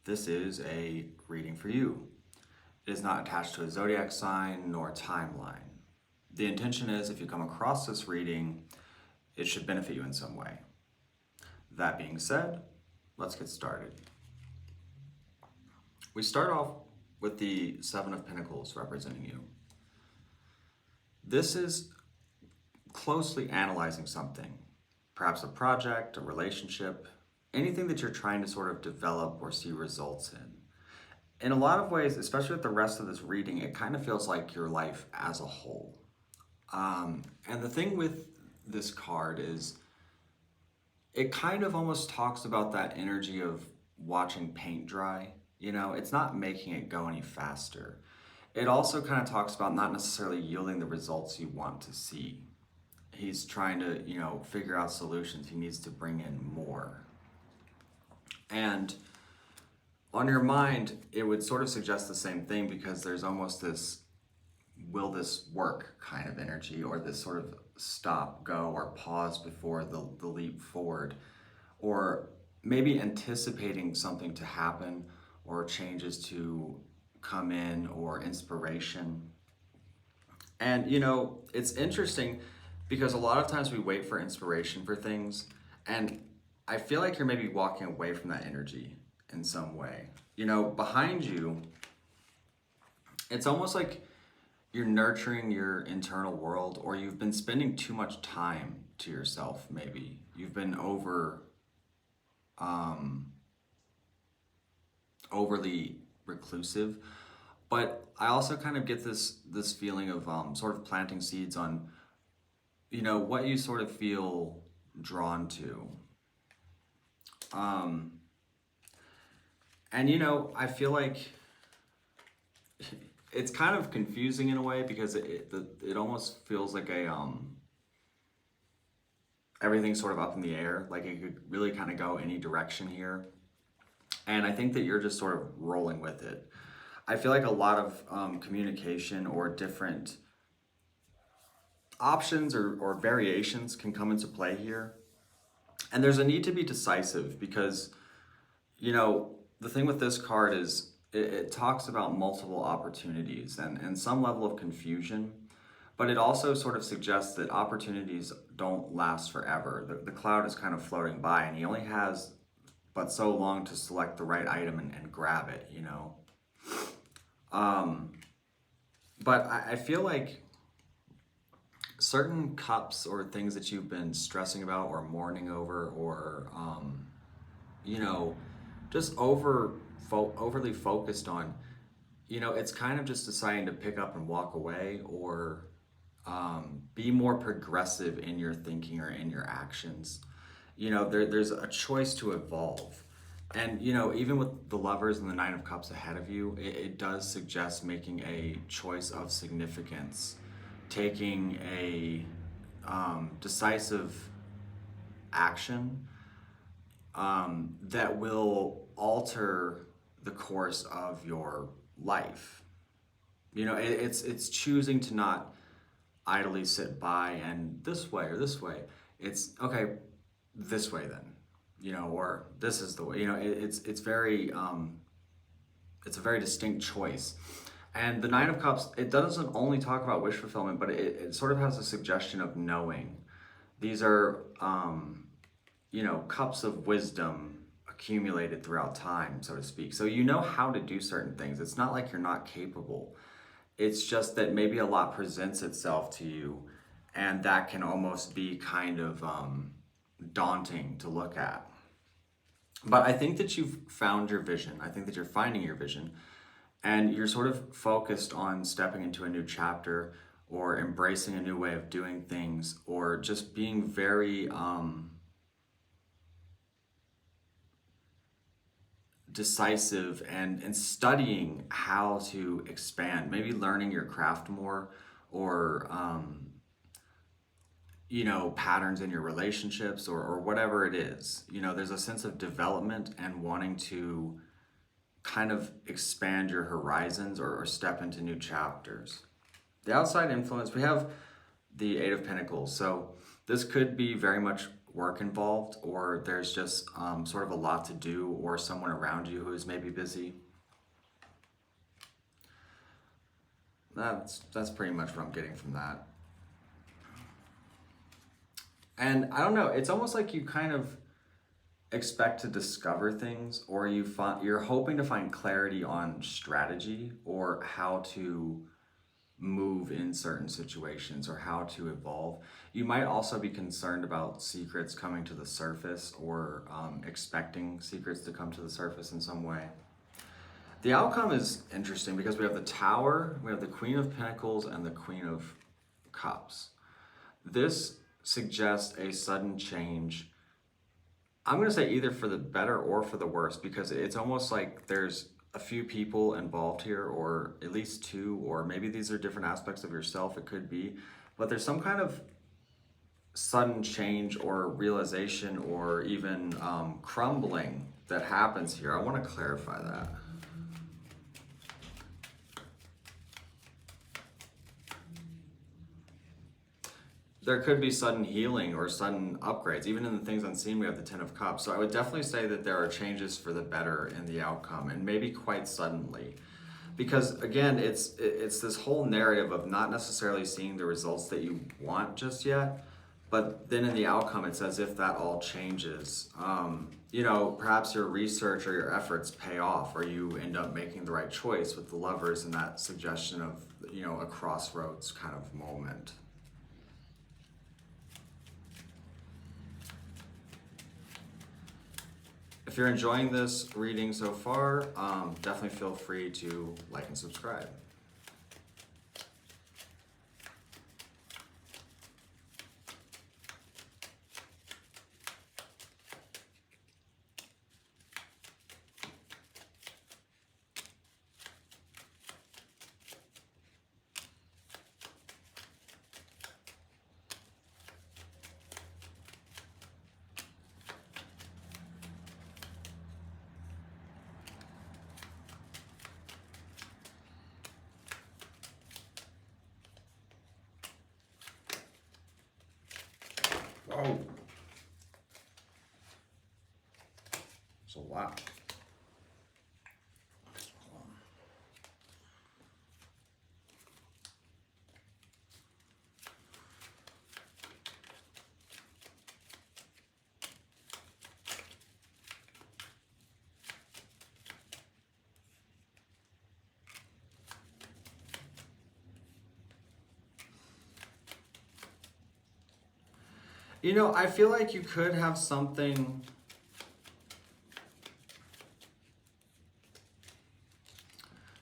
This is a reading for you. It is not attached to a zodiac sign nor timeline. The intention is if you come across this reading, it should benefit you in some way. That being said, let's get started. We start off with the Seven of Pentacles representing you. This is closely analyzing something, perhaps a project, a relationship, anything that you're trying to sort of develop or see results in. In a lot of ways, especially with the rest of this reading, it kind of feels like your life as a whole. And the thing with this card is it kind of almost talks about that energy of watching paint dry. You know, it's not making it go any faster. It also kind of talks about not necessarily yielding the results you want to see. He's trying to, figure out solutions. He needs to bring in more. And on your mind, it would sort of suggest the same thing because there's almost this, will this work kind of energy, or this sort of stop, go, or pause before the leap forward, or maybe anticipating something to happen or changes to come in or inspiration. And, it's interesting because a lot of times we wait for inspiration for things, and I feel like you're maybe walking away from that energy in some way. Behind you, it's almost like you're nurturing your internal world, or you've been spending too much time to yourself, maybe. You've been overly reclusive. But I also kind of get this feeling of sort of planting seeds on, what you sort of feel drawn to. And I feel like it's kind of confusing in a way because it almost feels like everything's sort of up in the air, like it could really kind of go any direction here. And I think that you're just sort of rolling with it. I feel like a lot of communication or different options or variations can come into play here. And there's a need to be decisive because, the thing with this card is it talks about multiple opportunities and some level of confusion, but it also sort of suggests that opportunities don't last forever. The cloud is kind of floating by, and he only has but so long to select the right item and grab it, But I feel like certain cups or things that you've been stressing about or mourning over or, just overly focused on, it's kind of just deciding to pick up and walk away or be more progressive in your thinking or in your actions. There's a choice to evolve. And, even with the Lovers and the Nine of Cups ahead of you, it does suggest making a choice of significance, taking a decisive action that will alter the course of your life. It's choosing to not idly sit by and this way or this way. It's, okay, this way then, or this is the way, it's very, it's a very distinct choice. And the Nine of Cups, it doesn't only talk about wish fulfillment, but it sort of has a suggestion of knowing. These are, cups of wisdom accumulated throughout time, so to speak. So you know how to do certain things. It's not like you're not capable. It's just that maybe a lot presents itself to you, and that can almost be kind of daunting to look at. But I think that you've found your vision. I think that you're finding your vision, and you're sort of focused on stepping into a new chapter or embracing a new way of doing things, or just being very decisive and studying how to expand, maybe learning your craft more, or patterns in your relationships, or whatever it is. There's a sense of development and wanting to kind of expand your horizons or step into new chapters. The outside influence, we have the Eight of Pentacles. So this could be very much work involved, or there's just sort of a lot to do, or someone around you who is maybe busy. That's pretty much what I'm getting from that. And I don't know, it's almost like you kind of expect to discover things, or you're hoping to find clarity on strategy or how to move in certain situations or how to evolve. You might also be concerned about secrets coming to the surface, or expecting secrets to come to the surface in some way. The outcome is interesting because we have the Tower, we have the Queen of Pentacles, and the Queen of Cups. This suggests a sudden change. I'm going to say either for the better or for the worse, because it's almost like there's a few people involved here, or at least two, or maybe these are different aspects of yourself, it could be, but there's some kind of sudden change or realization, or even crumbling that happens here. I want to clarify that. There could be sudden healing or sudden upgrades. Even in the things unseen, we have the Ten of Cups. So I would definitely say that there are changes for the better in the outcome, and maybe quite suddenly. Because again, it's this whole narrative of not necessarily seeing the results that you want just yet, but then in the outcome, it's as if that all changes. You know, perhaps your research or your efforts pay off, or you end up making the right choice with the Lovers, and that suggestion of, you know, a crossroads kind of moment. If you're enjoying this reading so far, definitely feel free to like and subscribe. Oh, it's a lot. You know, I feel like you could have something,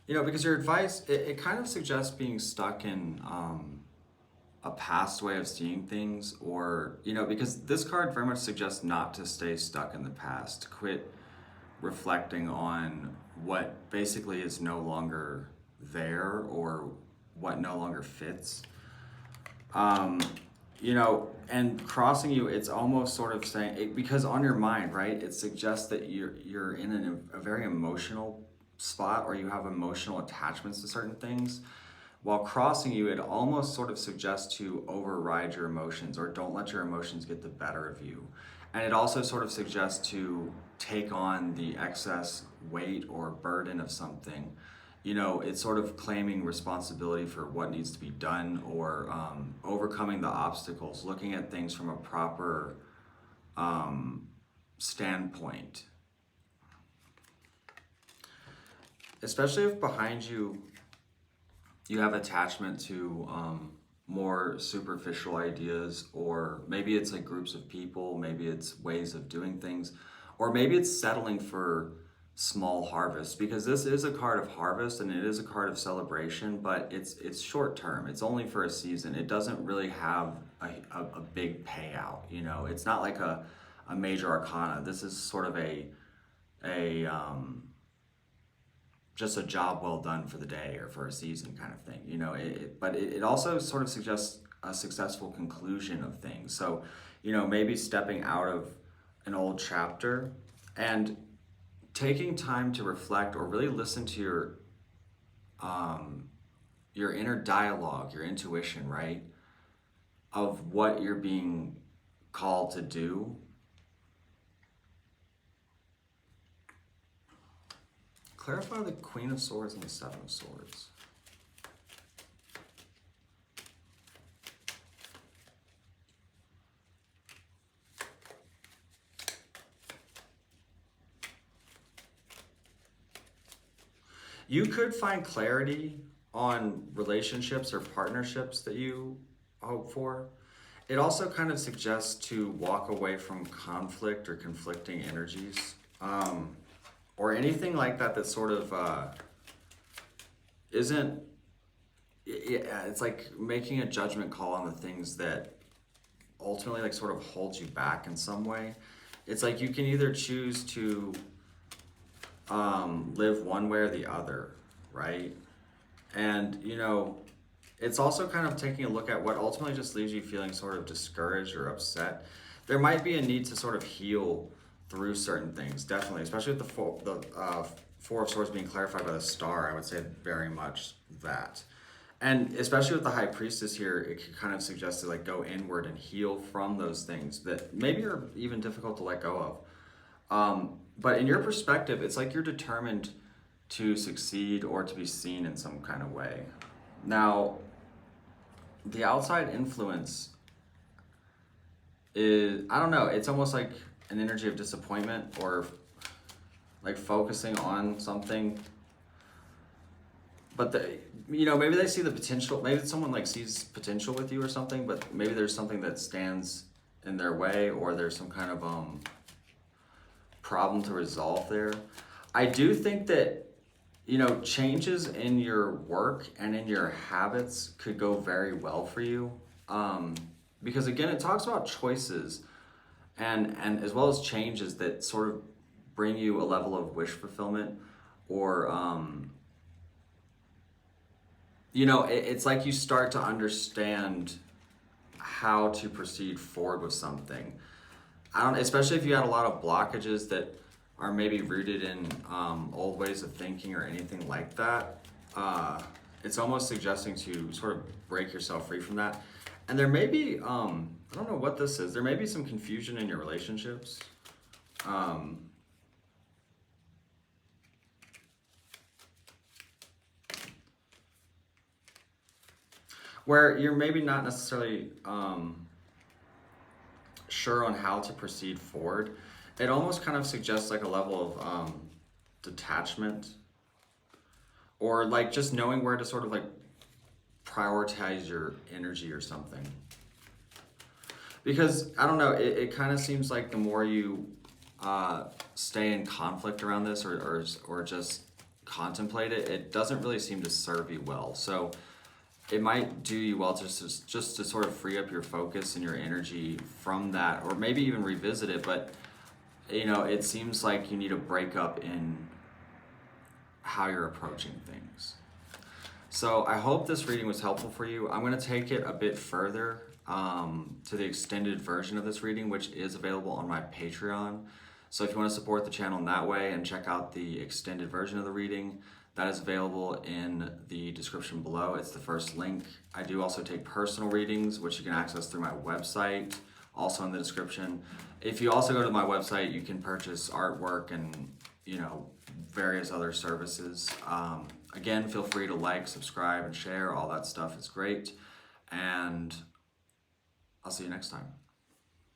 you know, because your advice, it kind of suggests being stuck in a past way of seeing things, or, you know, because this card very much suggests not to stay stuck in the past. Quit reflecting on what basically is no longer there, or what no longer fits. You know, and crossing you, it's almost sort of saying, because on your mind, right, it suggests that you're in a very emotional spot, or you have emotional attachments to certain things. While crossing you, it almost sort of suggests to override your emotions, or don't let your emotions get the better of you. And it also sort of suggests to take on the excess weight or burden of something. You know, it's sort of claiming responsibility for what needs to be done, or overcoming the obstacles, looking at things from a proper standpoint. Especially if behind you, you have attachment to more superficial ideas, or maybe it's like groups of people, maybe it's ways of doing things, or maybe it's settling for small harvest, because this is a card of harvest and it is a card of celebration, but it's short term. It's only for a season. It doesn't really have a big payout. You know, it's not like a major arcana. This is sort of a just a job well done for the day or for a season kind of thing. You know, but it also sort of suggests a successful conclusion of things. So, you know, maybe stepping out of an old chapter and taking time to reflect, or really listen to your inner dialogue, your intuition, right? Of what you're being called to do. Clarify the Queen of Swords and the Seven of Swords. You could find clarity on relationships or partnerships that you hope for. It also kind of suggests to walk away from conflict or conflicting energies, or anything like that that sort of isn't, yeah, it's like making a judgment call on the things that ultimately like sort of holds you back in some way. It's like you can either choose to live one way or the other, right? And, you know, it's also kind of taking a look at what ultimately just leaves you feeling sort of discouraged or upset. There might be a need to sort of heal through certain things, definitely, especially with the Four of Swords being clarified by the Star. I would say very much that. And especially with the High Priestess here, it could kind of suggest to like go inward and heal from those things that maybe are even difficult to let go of. But in your perspective, it's like you're determined to succeed or to be seen in some kind of way. Now, the outside influence is, I don't know, it's almost like an energy of disappointment or like focusing on something. But you know, maybe they see the potential, maybe someone like sees potential with you or something, but maybe there's something that stands in their way, or there's some kind of problem to resolve there. I do think that, you know, changes in your work and in your habits could go very well for you. Because again, it talks about choices and as well as changes that sort of bring you a level of wish fulfillment, or, you know, it's like you start to understand how to proceed forward with something. Especially if you had a lot of blockages that are maybe rooted in old ways of thinking or anything like that. It's almost suggesting to sort of break yourself free from that. And there may be, I don't know what this is, there may be some confusion in your relationships. Where you're maybe not necessarily sure on how to proceed forward. It almost kind of suggests like a level of detachment, or like just knowing where to sort of like prioritize your energy or something. Because I don't know, it kind of seems like the more you stay in conflict around this, or just contemplate it, it doesn't really seem to serve you well. So it might do you well just to sort of free up your focus and your energy from that, or maybe even revisit it. But, you know, it seems like you need a breakup in how you're approaching things. So I hope this reading was helpful for you. I'm going to take it a bit further to the extended version of this reading, which is available on my Patreon. So if you want to support the channel in that way and check out the extended version of the reading, that is available in the description below. It's the first link. I do also take personal readings, which you can access through my website, also in the description. If you also go to my website, you can purchase artwork and, you know, various other services. Again, feel free to like, subscribe, and share. All that stuff is great. And I'll see you next time.